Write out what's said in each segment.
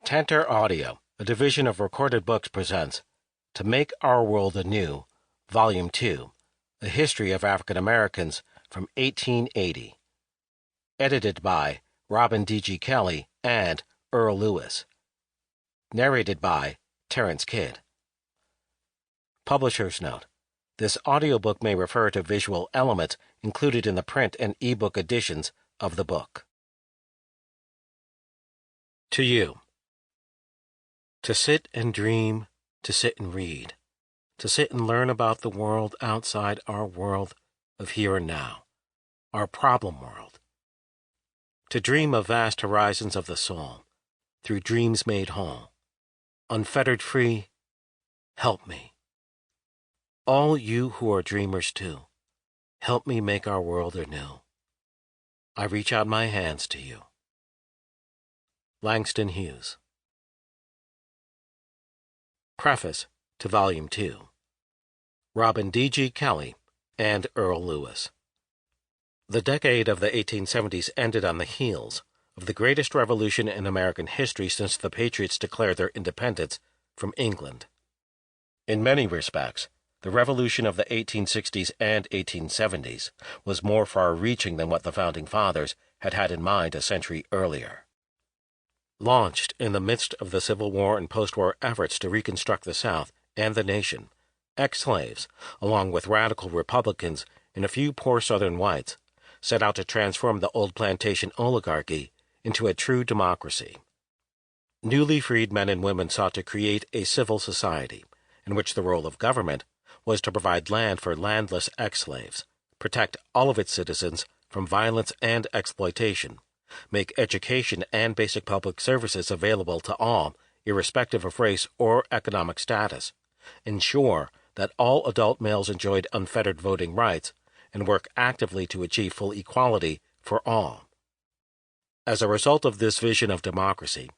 Tantor Audio, a division of Recorded Books, presents To Make Our World Anew, Volume 2, A History of African Americans from 1880. Edited by Robin D.G. Kelley and Earl Lewis. Narrated by Terrence Kidd. Publisher's Note: this audiobook may refer to visual elements included in the print and ebook editions of the book. To you. To sit and dream, to sit and read, to sit and learn about the world outside our world of here and now, our problem world. To dream of vast horizons of the soul, through dreams made whole. Unfettered free, help me. All you who are dreamers too, help me make our world anew. I reach out my hands to you. Langston Hughes. Preface to Volume 2. Robin D.G. Kelley and Earl Lewis. The decade of the 1870s ended on the heels of the greatest revolution in American history since the Patriots declared their independence from England. In many respects, the revolution of the 1860s and 1870s was more far-reaching than what the Founding Fathers had had in mind a century earlier. Launched in the midst of the Civil War and post-war efforts to reconstruct the South and the nation, ex-slaves, along with radical Republicans and a few poor Southern whites, set out to transform the old plantation oligarchy into a true democracy. Newly freed men and women sought to create a civil society in which the role of government was to provide land for landless ex-slaves, protect all of its citizens from violence and exploitation, make education and basic public services available to all, irrespective of race or economic status, ensure that all adult males enjoyed unfettered voting rights, and work actively to achieve full equality for all. As a result of this vision of democracy,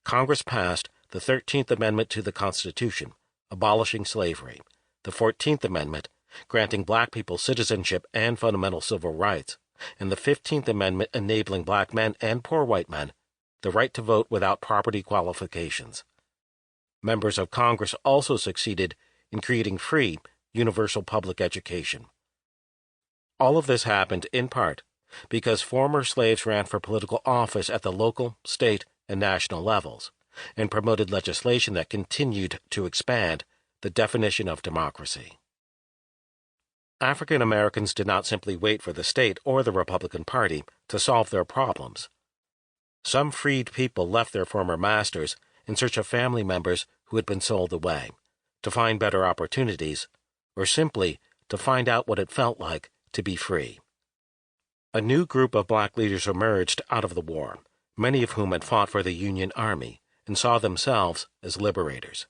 Congress passed the 13th Amendment to the Constitution, abolishing slavery, the 14th Amendment, granting black people citizenship and fundamental civil rights, and the 15th Amendment enabling black men and poor white men the right to vote without property qualifications. Members of Congress also succeeded in creating free, universal public education. All of this happened in part because former slaves ran for political office at the local, state, and national levels, and promoted legislation that continued to expand the definition of democracy. African Americans did not simply wait for the state or the Republican Party to solve their problems. Some freed people left their former masters in search of family members who had been sold away, to find better opportunities, or simply to find out what it felt like to be free. A new group of black leaders emerged out of the war, many of whom had fought for the Union Army and saw themselves as liberators.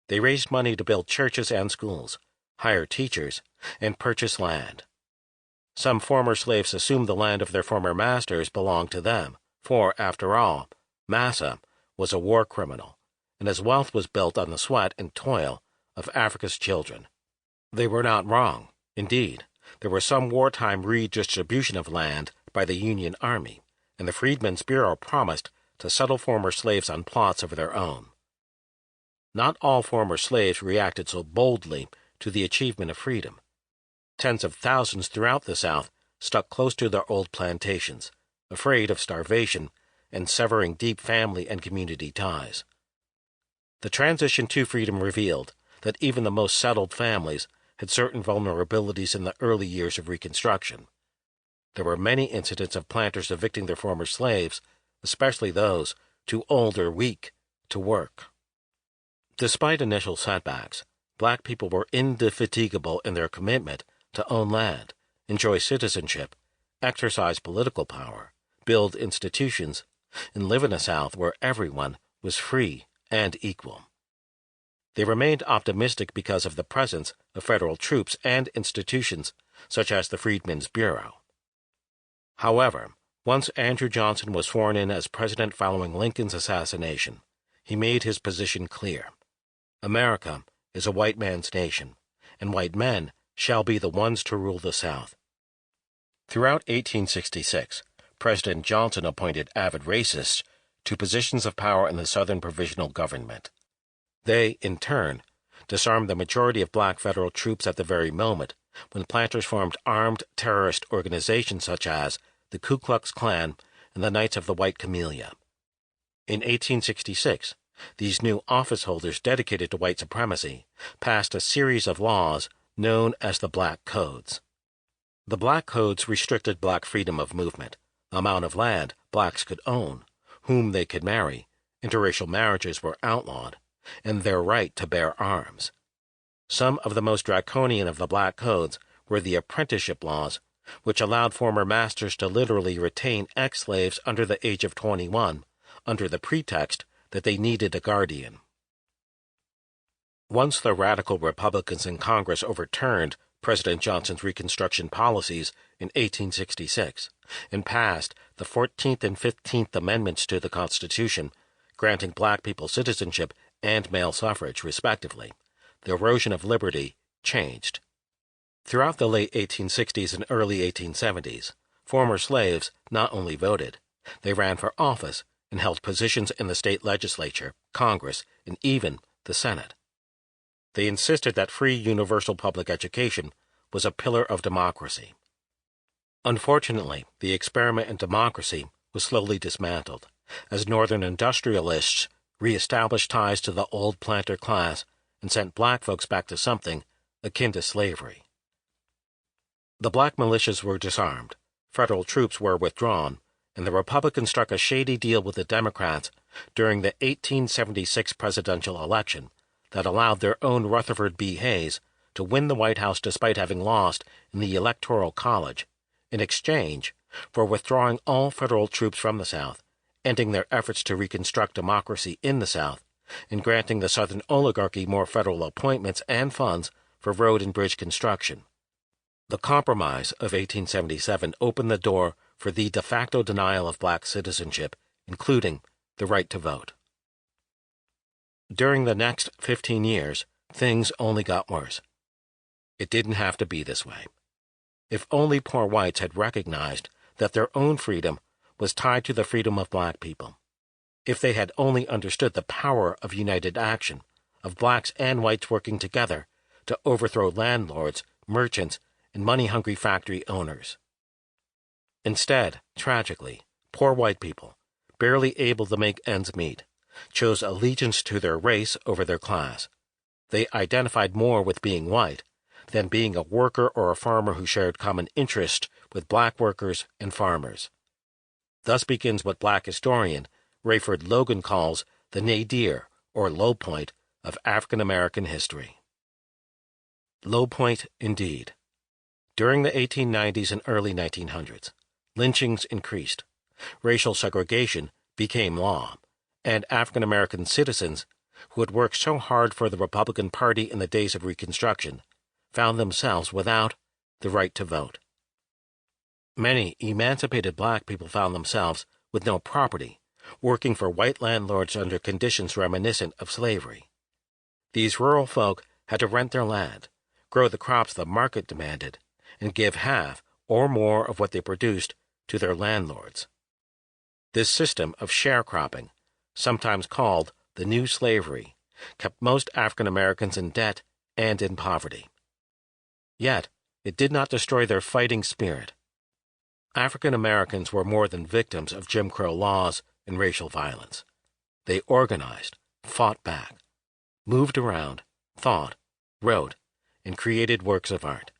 They raised money to build churches and schools, hire teachers, and purchase land. Some former slaves assumed the land of their former masters belonged to them, for, after all, Massa was a war criminal, and his wealth was built on the sweat and toil of Africa's children. They were not wrong. Indeed, there was some wartime redistribution of land by the Union Army, and the Freedmen's Bureau promised to settle former slaves on plots of their own. Not all former slaves reacted so boldly to the achievement of freedom. Tens of thousands throughout the South stuck close to their old plantations, afraid of starvation and severing deep family and community ties. The transition to freedom revealed that even the most settled families had certain vulnerabilities in the early years of Reconstruction. There were many incidents of planters evicting their former slaves, especially those too old or weak to work. Despite initial setbacks, black people were indefatigable in their commitment to own land, enjoy citizenship, exercise political power, build institutions, and live in a South where everyone was free and equal. They remained optimistic because of the presence of federal troops and institutions such as the Freedmen's Bureau. However, once Andrew Johnson was sworn in as president following Lincoln's assassination, he made his position clear. America is a white man's nation, and white men shall be the ones to rule the South. Throughout 1866, President Johnson appointed avid racists to positions of power in the Southern Provisional Government. They, in turn, disarmed the majority of black federal troops at the very moment when planters formed armed terrorist organizations such as the Ku Klux Klan and the Knights of the White Camellia. In 1866, these new office holders dedicated to white supremacy passed a series of laws known as the Black Codes. The Black Codes restricted black freedom of movement, the amount of land blacks could own, whom they could marry, interracial marriages were outlawed, and their right to bear arms. Some of the most draconian of the Black Codes were the apprenticeship laws, which allowed former masters to literally retain ex-slaves under the age of 21, under the pretext that they needed a guardian. Once the radical Republicans in Congress overturned President Johnson's Reconstruction policies in 1866 and passed the 14th and 15th Amendments to the Constitution, granting black people citizenship and male suffrage, respectively, the erosion of liberty changed. Throughout the late 1860s and early 1870s, former slaves not only voted, they ran for office and held positions in the state legislature, Congress, and even the Senate. They insisted that free universal public education was a pillar of democracy. Unfortunately, the experiment in democracy was slowly dismantled, as Northern industrialists reestablished ties to the old planter class and sent black folks back to something akin to slavery. The black militias were disarmed, federal troops were withdrawn, and the Republicans struck a shady deal with the Democrats during the 1876 presidential election that allowed their own Rutherford B. Hayes to win the White House despite having lost in the Electoral College, in exchange for withdrawing all federal troops from the South, ending their efforts to reconstruct democracy in the South, and granting the Southern oligarchy more federal appointments and funds for road and bridge construction. The Compromise of 1877 opened the door for the de facto denial of black citizenship, including the right to vote. During the next 15 years, things only got worse. It didn't have to be this way. If only poor whites had recognized that their own freedom was tied to the freedom of black people. If they had only understood the power of united action, of blacks and whites working together to overthrow landlords, merchants, and money-hungry factory owners. Instead, tragically, poor white people, barely able to make ends meet, chose allegiance to their race over their class. They identified more with being white than being a worker or a farmer who shared common interest with black workers and farmers. Thus begins what black historian Rayford Logan calls the nadir, or low point, of African American history. Low point indeed. During the 1890s and early 1900s, lynchings increased, racial segregation became law, and African American citizens who had worked so hard for the Republican Party in the days of Reconstruction found themselves without the right to vote. Many emancipated black people found themselves with no property, working for white landlords under conditions reminiscent of slavery. These rural folk had to rent their land, grow the crops the market demanded, and give half or more of what they produced to their landlords. This system of sharecropping, sometimes called the New Slavery, kept most African Americans in debt and in poverty. Yet, it did not destroy their fighting spirit. African Americans were more than victims of Jim Crow laws and racial violence. They organized, fought back, moved around, thought, wrote, and created works of art.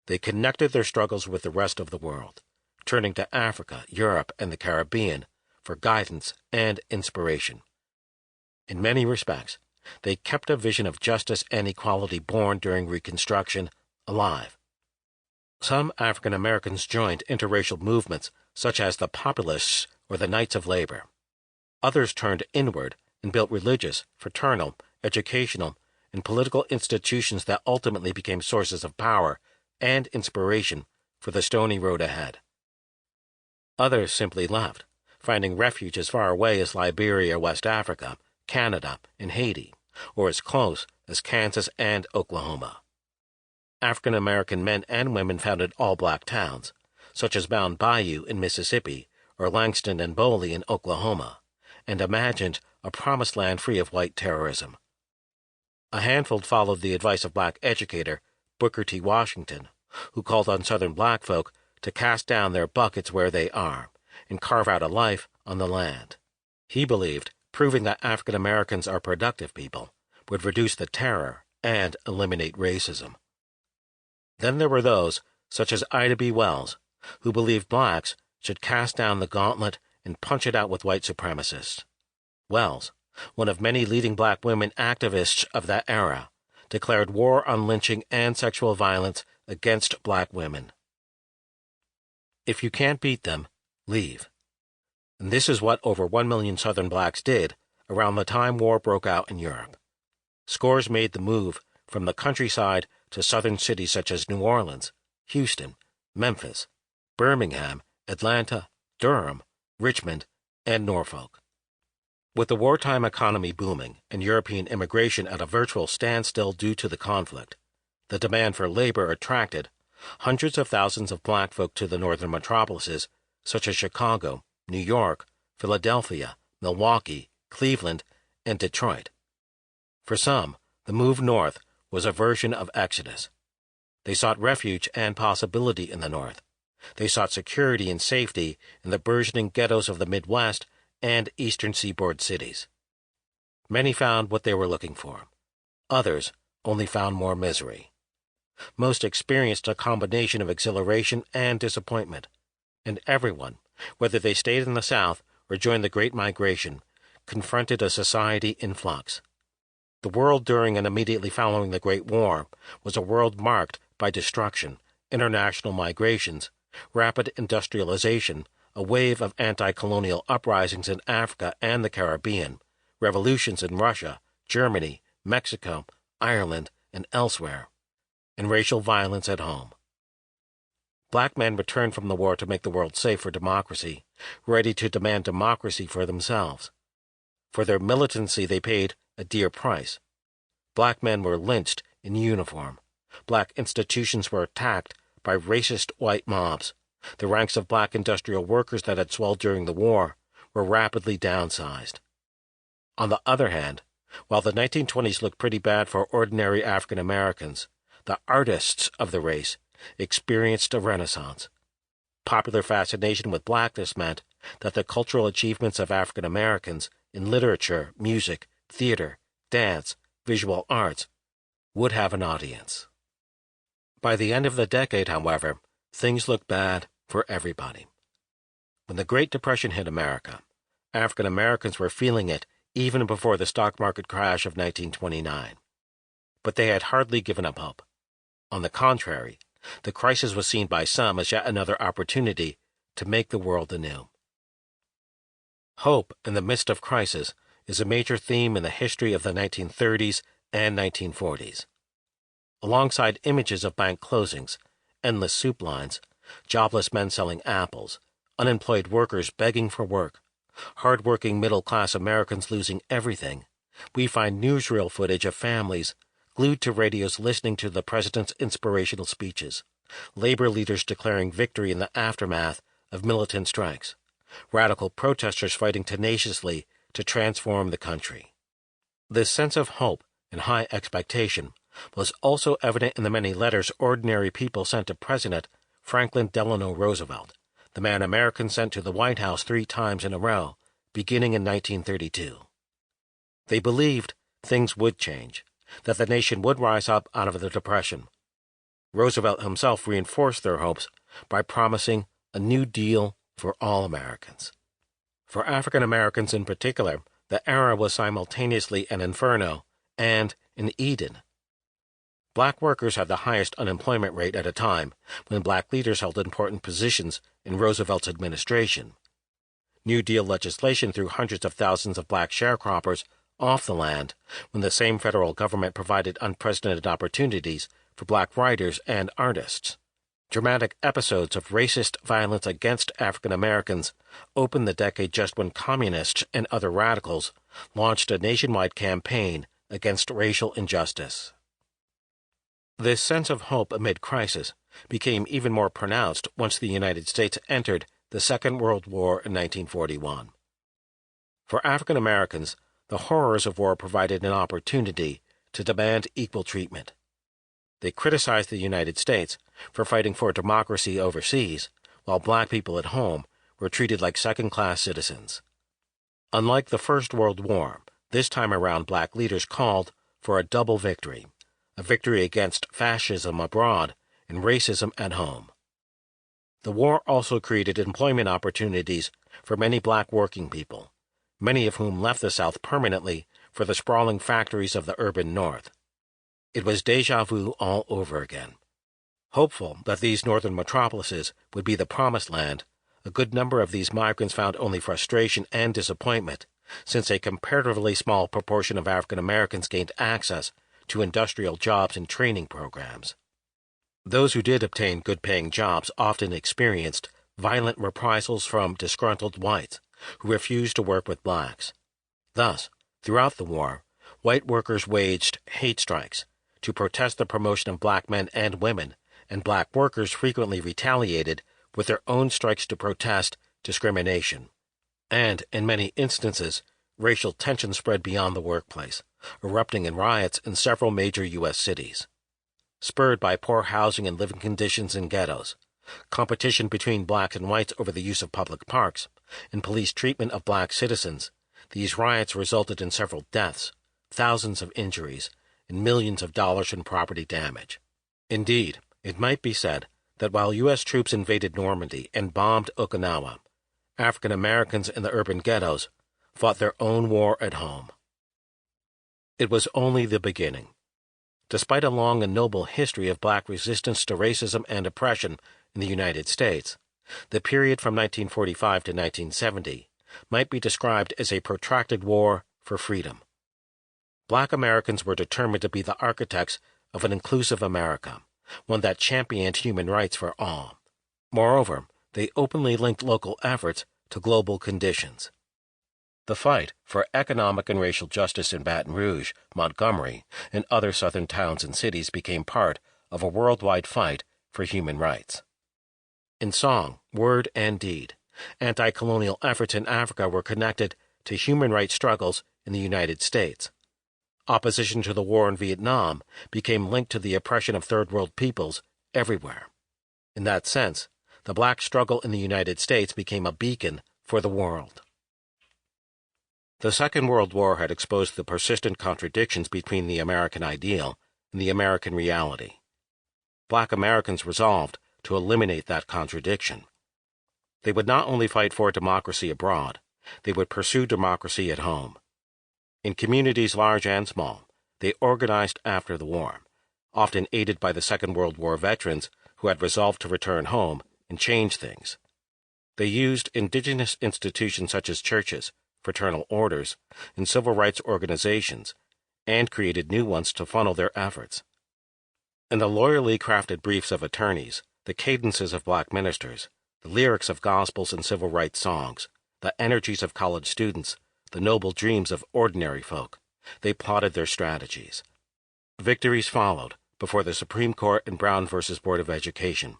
They connected their struggles with the rest of the world, turning to Africa, Europe, and the Caribbean for guidance and inspiration. In many respects, they kept a vision of justice and equality born during Reconstruction alive. Some African Americans joined interracial movements such as the Populists or the Knights of Labor. Others turned inward and built religious, fraternal, educational, and political institutions that ultimately became sources of power and inspiration for the stony road ahead. Others simply left, finding refuge as far away as Liberia, West Africa, Canada, and Haiti, or as close as Kansas and Oklahoma. African American men and women founded all-black towns, such as Mound Bayou in Mississippi or Langston and Boley in Oklahoma, and imagined a promised land free of white terrorism. A handful followed the advice of black educator Booker T. Washington, who called on Southern black folk to cast down their buckets where they are and carve out a life on the land. He believed proving that African Americans are productive people would reduce the terror and eliminate racism. Then there were those, such as Ida B. Wells, who believed blacks should cast down the gauntlet and punch it out with white supremacists. Wells, one of many leading black women activists of that era, declared war on lynching and sexual violence against black women. If you can't beat them, leave. And this is what over 1 million Southern blacks did around the time war broke out in Europe. Scores made the move from the countryside to southern cities such as New Orleans, Houston, Memphis, Birmingham, Atlanta, Durham, Richmond, and Norfolk. With the wartime economy booming and European immigration at a virtual standstill due to the conflict, the demand for labor attracted hundreds of thousands of black folk to the northern metropolises such as Chicago, New York, Philadelphia, Milwaukee, Cleveland, and Detroit. For some, the move north was a version of Exodus. They sought refuge and possibility in the north. They sought security and safety in the burgeoning ghettos of the Midwest and eastern seaboard cities. Many found what they were looking for. Others only found more misery. Most experienced a combination of exhilaration and disappointment, and everyone, whether they stayed in the South or joined the Great Migration, confronted a society in flux. The world during and immediately following the Great War was a world marked by destruction, international migrations, rapid industrialization, a wave of anti-colonial uprisings in Africa and the Caribbean, revolutions in Russia, Germany, Mexico, Ireland, and elsewhere, and racial violence at home. Black men returned from the war to make the world safe for democracy, ready to demand democracy for themselves. For their militancy they paid a dear price. Black men were lynched in uniform. Black institutions were attacked by racist white mobs. The ranks of black industrial workers that had swelled during the war were rapidly downsized. On the other hand, while the 1920s looked pretty bad for ordinary African Americans, the artists of the race experienced a renaissance. Popular fascination with blackness meant that the cultural achievements of African Americans in literature, music, theater, dance, visual arts would have an audience. By the end of the decade, however, things looked bad for everybody. When the Great Depression hit America, African Americans were feeling it even before the stock market crash of 1929. But they had hardly given up hope. On the contrary, the crisis was seen by some as yet another opportunity to make the world anew. Hope in the midst of crisis is a major theme in the history of the 1930s and 1940s. Alongside images of bank closings, endless soup lines, jobless men selling apples, unemployed workers begging for work, hard-working middle-class Americans losing everything, we find newsreel footage of families glued to radios listening to the president's inspirational speeches, labor leaders declaring victory in the aftermath of militant strikes, radical protesters fighting tenaciously to transform the country. This sense of hope and high expectation was also evident in the many letters ordinary people sent to President Franklin Delano Roosevelt, the man Americans sent to the White House 3 times in a row, beginning in 1932. They believed things would change, that the nation would rise up out of the Depression. Roosevelt himself reinforced their hopes by promising a New Deal for all Americans. For African Americans in particular, the era was simultaneously an inferno and an Eden. Black workers had the highest unemployment rate at a time when black leaders held important positions in Roosevelt's administration. New Deal legislation threw hundreds of thousands of black sharecroppers off the land when the same federal government provided unprecedented opportunities for black writers and artists. Dramatic episodes of racist violence against African Americans opened the decade just when communists and other radicals launched a nationwide campaign against racial injustice. This sense of hope amid crisis became even more pronounced once the United States entered the Second World War in 1941. For African Americans, the horrors of war provided an opportunity to demand equal treatment. They criticized the United States for fighting for democracy overseas, while black people at home were treated like second-class citizens. Unlike the First World War, this time around black leaders called for a double victory, a victory against fascism abroad and racism at home. The war also created employment opportunities for many black working people, many of whom left the South permanently for the sprawling factories of the urban North. It was déjà vu all over again. Hopeful that these northern metropolises would be the promised land, a good number of these migrants found only frustration and disappointment, since a comparatively small proportion of African Americans gained access to industrial jobs and training programs. Those who did obtain good-paying jobs often experienced violent reprisals from disgruntled whites who refused to work with blacks. Thus, throughout the war, white workers waged hate strikes to protest the promotion of black men and women, and black workers frequently retaliated with their own strikes to protest discrimination. And, in many instances, racial tension spread beyond the workplace, erupting in riots in several major U.S. cities. Spurred by poor housing and living conditions in ghettos, competition between blacks and whites over the use of public parks, and police treatment of black citizens, these riots resulted in several deaths, thousands of injuries, and millions of dollars in property damage. Indeed, it might be said that while U.S. troops invaded Normandy and bombed Okinawa, African Americans in the urban ghettos fought their own war at home. It was only the beginning. Despite a long and noble history of black resistance to racism and oppression in the United States, the period from 1945 to 1970 might be described as a protracted war for freedom. Black Americans were determined to be the architects of an inclusive America, one that championed human rights for all. Moreover, they openly linked local efforts to global conditions. The fight for economic and racial justice in Baton Rouge, Montgomery, and other southern towns and cities became part of a worldwide fight for human rights. In song, word, and deed, anti-colonial efforts in Africa were connected to human rights struggles in the United States. Opposition to the war in Vietnam became linked to the oppression of Third World peoples everywhere. In that sense, the black struggle in the United States became a beacon for the world. The Second World War had exposed the persistent contradictions between the American ideal and the American reality. Black Americans resolved to eliminate that contradiction. They would not only fight for democracy abroad, they would pursue democracy at home. In communities large and small, they organized after the war, often aided by the Second World War veterans who had resolved to return home and change things. They used indigenous institutions such as churches, fraternal orders, and civil rights organizations, and created new ones to funnel their efforts. In the loyally crafted briefs of attorneys, the cadences of black ministers, the lyrics of gospels and civil rights songs, the energies of college students, the noble dreams of ordinary folk, they plotted their strategies. Victories followed before the Supreme Court in Brown v. Board of Education,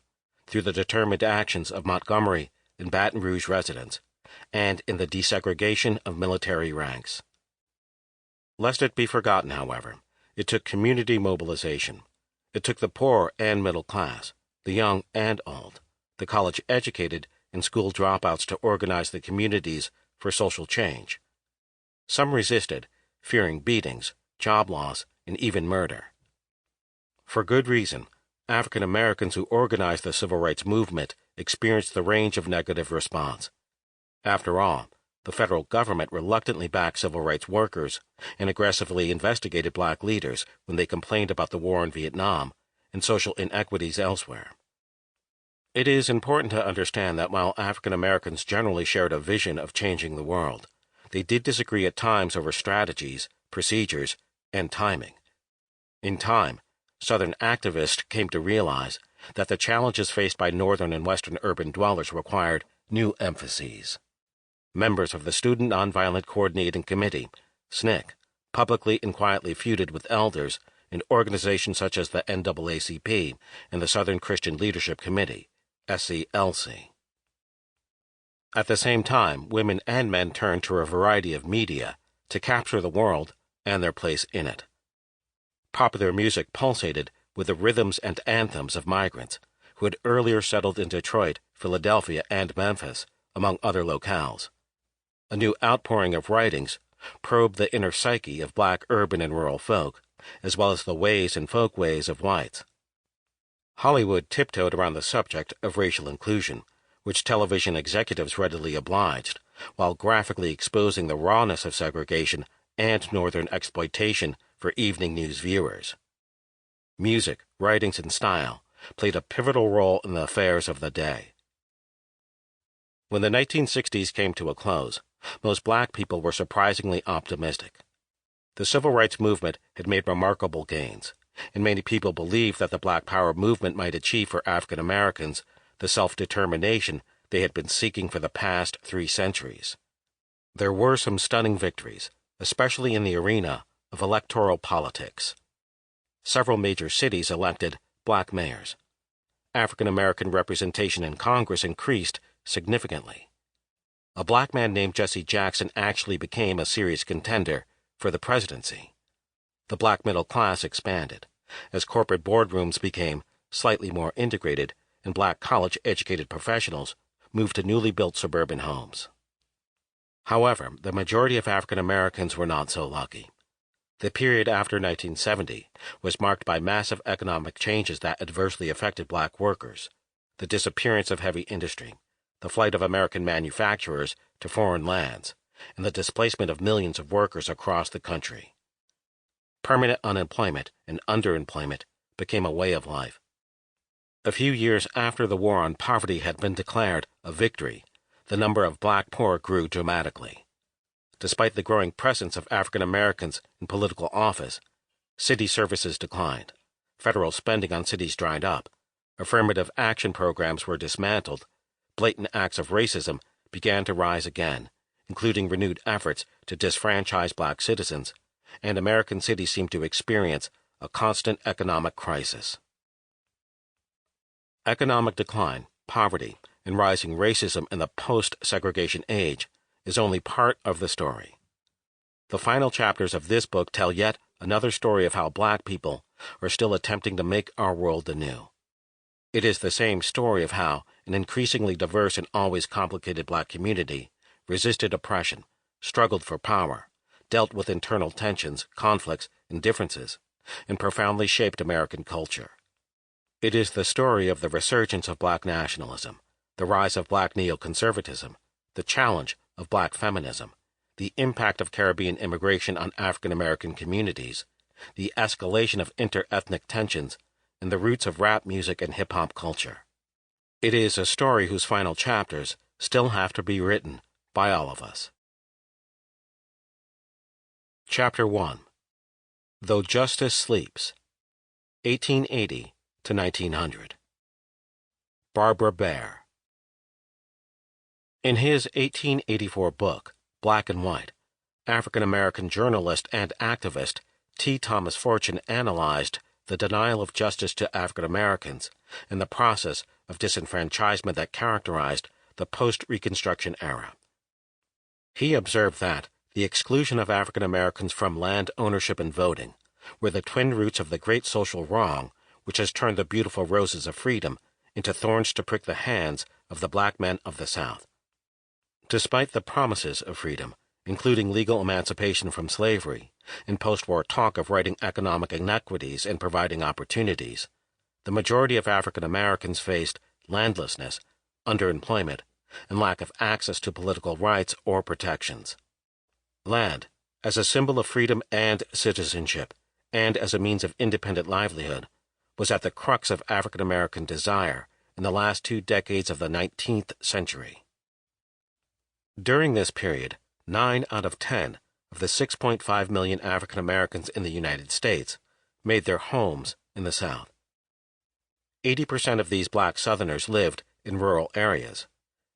through the determined actions of Montgomery and Baton Rouge residents, and in the desegregation of military ranks. Lest it be forgotten, however, it took community mobilization. It took the poor and middle class, the young and old, the college-educated and school dropouts to organize the communities for social change. Some resisted, fearing beatings, job loss, and even murder. For good reason, African Americans who organized the civil rights movement experienced the range of negative response. After all, the federal government reluctantly backed civil rights workers and aggressively investigated black leaders when they complained about the war in Vietnam and social inequities elsewhere. It is important to understand that while African Americans generally shared a vision of changing the world, they did disagree at times over strategies, procedures, and timing. In time, Southern activists came to realize that the challenges faced by Northern and Western urban dwellers required new emphases. Members of the Student Nonviolent Coordinating Committee, SNCC, publicly and quietly feuded with elders in organizations such as the NAACP and the Southern Christian Leadership Committee, SCLC. At the same time, women and men turned to a variety of media to capture the world and their place in it. Popular music pulsated with the rhythms and anthems of migrants who had earlier settled in Detroit, Philadelphia, and Memphis, among other locales. A new outpouring of writings probed the inner psyche of black urban and rural folk, as well as the ways and folkways of whites. Hollywood tiptoed around the subject of racial inclusion, which television executives readily obliged, while graphically exposing the rawness of segregation and Northern exploitation for evening news viewers. Music, writings, and style played a pivotal role in the affairs of the day. When the 1960s came to a close, most black people were surprisingly optimistic. The civil rights movement had made remarkable gains, and many people believed that the Black Power movement might achieve for African Americans the self-determination they had been seeking for the past 3 centuries. There were some stunning victories, especially in the arena of electoral politics. Several major cities elected black mayors. African American representation in Congress increased significantly. A black man named Jesse Jackson actually became a serious contender for the presidency. The black middle class expanded, as corporate boardrooms became slightly more integrated and black college-educated professionals moved to newly built suburban homes. However, the majority of African Americans were not so lucky. The period after 1970 was marked by massive economic changes that adversely affected black workers, the disappearance of heavy industry, the flight of American manufacturers to foreign lands, and the displacement of millions of workers across the country. Permanent unemployment and underemployment became a way of life. A few years after the war on poverty had been declared a victory, the number of black poor grew dramatically. Despite the growing presence of African Americans in political office, city services declined, federal spending on cities dried up, affirmative action programs were dismantled, blatant acts of racism began to rise again, including renewed efforts to disfranchise black citizens, and American cities seemed to experience a constant economic crisis. Economic decline, poverty, and rising racism in the post-segregation age is only part of the story. The final chapters of this book tell yet another story of how black people are still attempting to make our world anew. It is the same story of how an increasingly diverse and always complicated black community resisted oppression, struggled for power, dealt with internal tensions, conflicts, and differences, and profoundly shaped American culture. It is the story of the resurgence of black nationalism, the rise of black neoconservatism, the challenge of black feminism, the impact of Caribbean immigration on African American communities, the escalation of inter-ethnic tensions, and the roots of rap music and hip-hop culture. It is a story whose final chapters still have to be written by all of us. Chapter 1. Though Justice Sleeps, 1880 to 1900. Barbara Baer. In his 1884 book, Black and White, African-American journalist and activist T. Thomas Fortune analyzed the denial of justice to African Americans and the process of disenfranchisement that characterized the post-Reconstruction era. He observed that the exclusion of African Americans from land ownership and voting were the twin roots of the great social wrong which has turned the beautiful roses of freedom into thorns to prick the hands of the black men of the South. Despite the promises of freedom, including legal emancipation from slavery, and post-war talk of righting economic inequities and providing opportunities, the majority of African Americans faced landlessness, underemployment, and lack of access to political rights or protections. Land, as a symbol of freedom and citizenship, and as a means of independent livelihood, was at the crux of African American desire in the last 2 decades of the 19th century. During this period, 9 out of 10 of the 6.5 million African Americans in the United States made their homes in the South. 80% of these black Southerners lived in rural areas,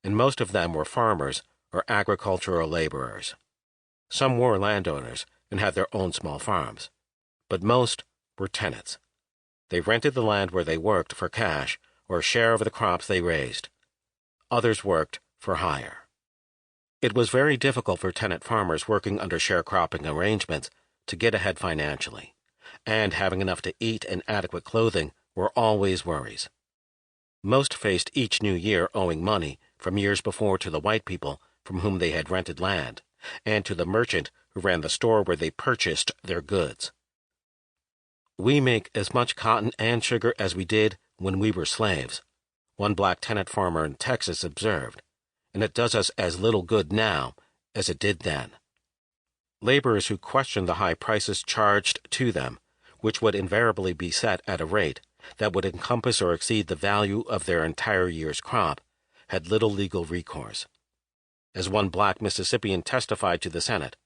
and most of them were farmers or agricultural laborers. Some were landowners and had their own small farms, but most were tenants. They rented the land where they worked for cash or a share of the crops they raised. Others worked for hire. It was very difficult for tenant farmers working under sharecropping arrangements to get ahead financially, and having enough to eat and adequate clothing were always worries. Most faced each new year owing money from years before to the white people from whom they had rented land, and to the merchant who ran the store where they purchased their goods. "We make as much cotton and sugar as we did when we were slaves," one black tenant farmer in Texas observed, "and it does us as little good now as it did then." Laborers who questioned the high prices charged to them, which would invariably be set at a rate that would encompass or exceed the value of their entire year's crop, had little legal recourse. As one black Mississippian testified to the Senate,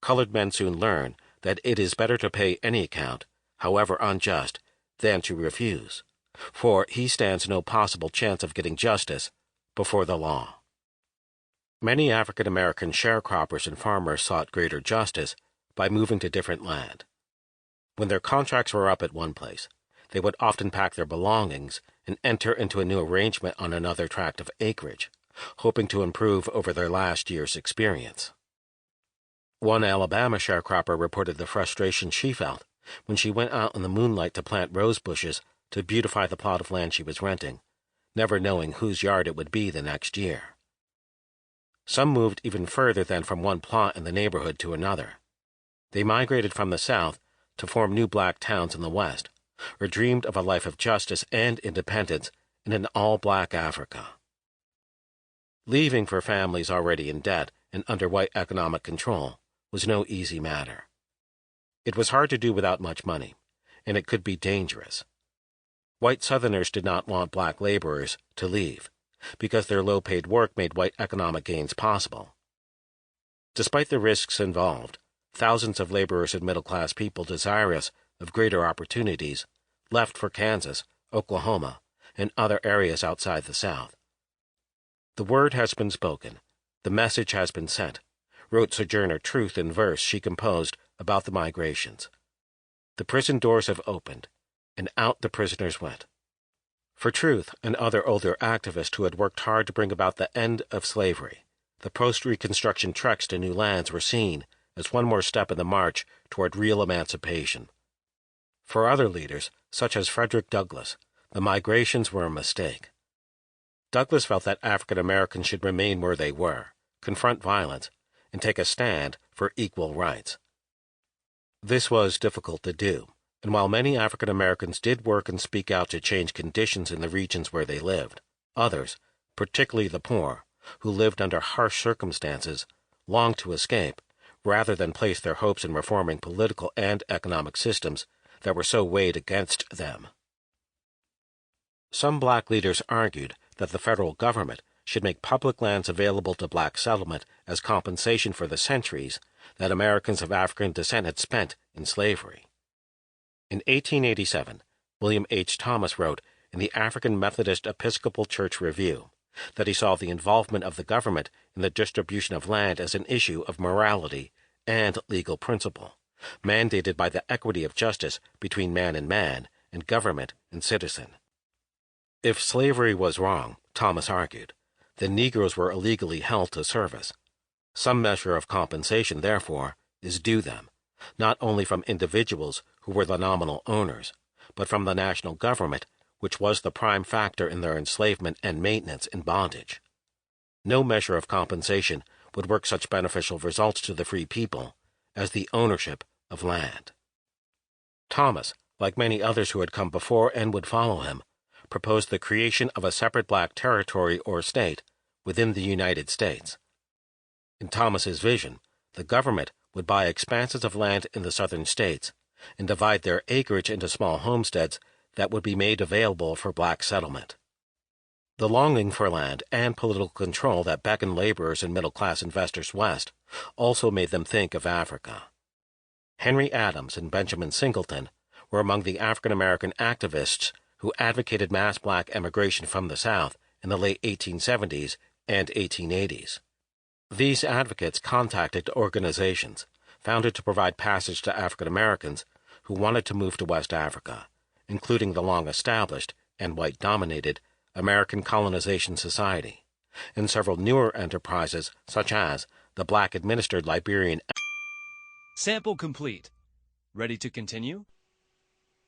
"Colored men soon learn that it is better to pay any account, however unjust, than to refuse, for he stands no possible chance of getting justice before the law." Many African American sharecroppers and farmers sought greater justice by moving to different land. When their contracts were up at one place, they would often pack their belongings and enter into a new arrangement on another tract of acreage, hoping to improve over their last year's experience. One Alabama sharecropper reported the frustration she felt when she went out in the moonlight to plant rose bushes to beautify the plot of land she was renting, never knowing whose yard it would be the next year. Some moved even further than from one plot in the neighborhood to another. They migrated from the South to form new black towns in the West, or dreamed of a life of justice and independence in an all-black Africa. Leaving for families already in debt and under white economic control was no easy matter. It was hard to do without much money, and it could be dangerous. White Southerners did not want black laborers to leave, because their low-paid work made white economic gains possible. Despite the risks involved, thousands of laborers and middle-class people desirous of greater opportunities left for Kansas, Oklahoma, and other areas outside the South. "The word has been spoken, the message has been sent," wrote Sojourner Truth in verse she composed about the migrations. "The prison doors have opened, and out the prisoners went." For Truth and other older activists who had worked hard to bring about the end of slavery, the post-Reconstruction treks to new lands were seen as one more step in the march toward real emancipation. For other leaders, such as Frederick Douglass, the migrations were a mistake. Douglass felt that African Americans should remain where they were, confront violence, and take a stand for equal rights. This was difficult to do, and while many African Americans did work and speak out to change conditions in the regions where they lived, others, particularly the poor, who lived under harsh circumstances, longed to escape, rather than place their hopes in reforming political and economic systems that were so weighed against them. Some black leaders argued that the federal government should make public lands available to black settlement as compensation for the centuries that Americans of African descent had spent in slavery. In 1887, William H. Thomas wrote in the African Methodist Episcopal Church Review that he saw the involvement of the government in the distribution of land as an issue of morality and legal principle, mandated by the equity of justice between man and government and citizen. If slavery was wrong, Thomas argued, then Negroes were illegally held to service. Some measure of compensation, therefore, is due them, not only from individuals who were the nominal owners, but from the national government, which was the prime factor in their enslavement and maintenance in bondage. No measure of compensation would work such beneficial results to the free people as the ownership of land. Thomas, like many others who had come before and would follow him, proposed the creation of a separate black territory or state within the United States. In Thomas's vision, the government would buy expanses of land in the southern states and divide their acreage into small homesteads that would be made available for black settlement. The longing for land and political control that beckoned laborers and middle-class investors west also made them think of Africa. Henry Adams and Benjamin Singleton were among the African-American activists who advocated mass black emigration from the South in the late 1870s and 1880s. These advocates contacted organizations founded to provide passage to African Americans who wanted to move to West Africa, including the long-established and white-dominated American Colonization Society, in several newer enterprises, such as the black-administered Liberian. Sample complete. Ready to continue?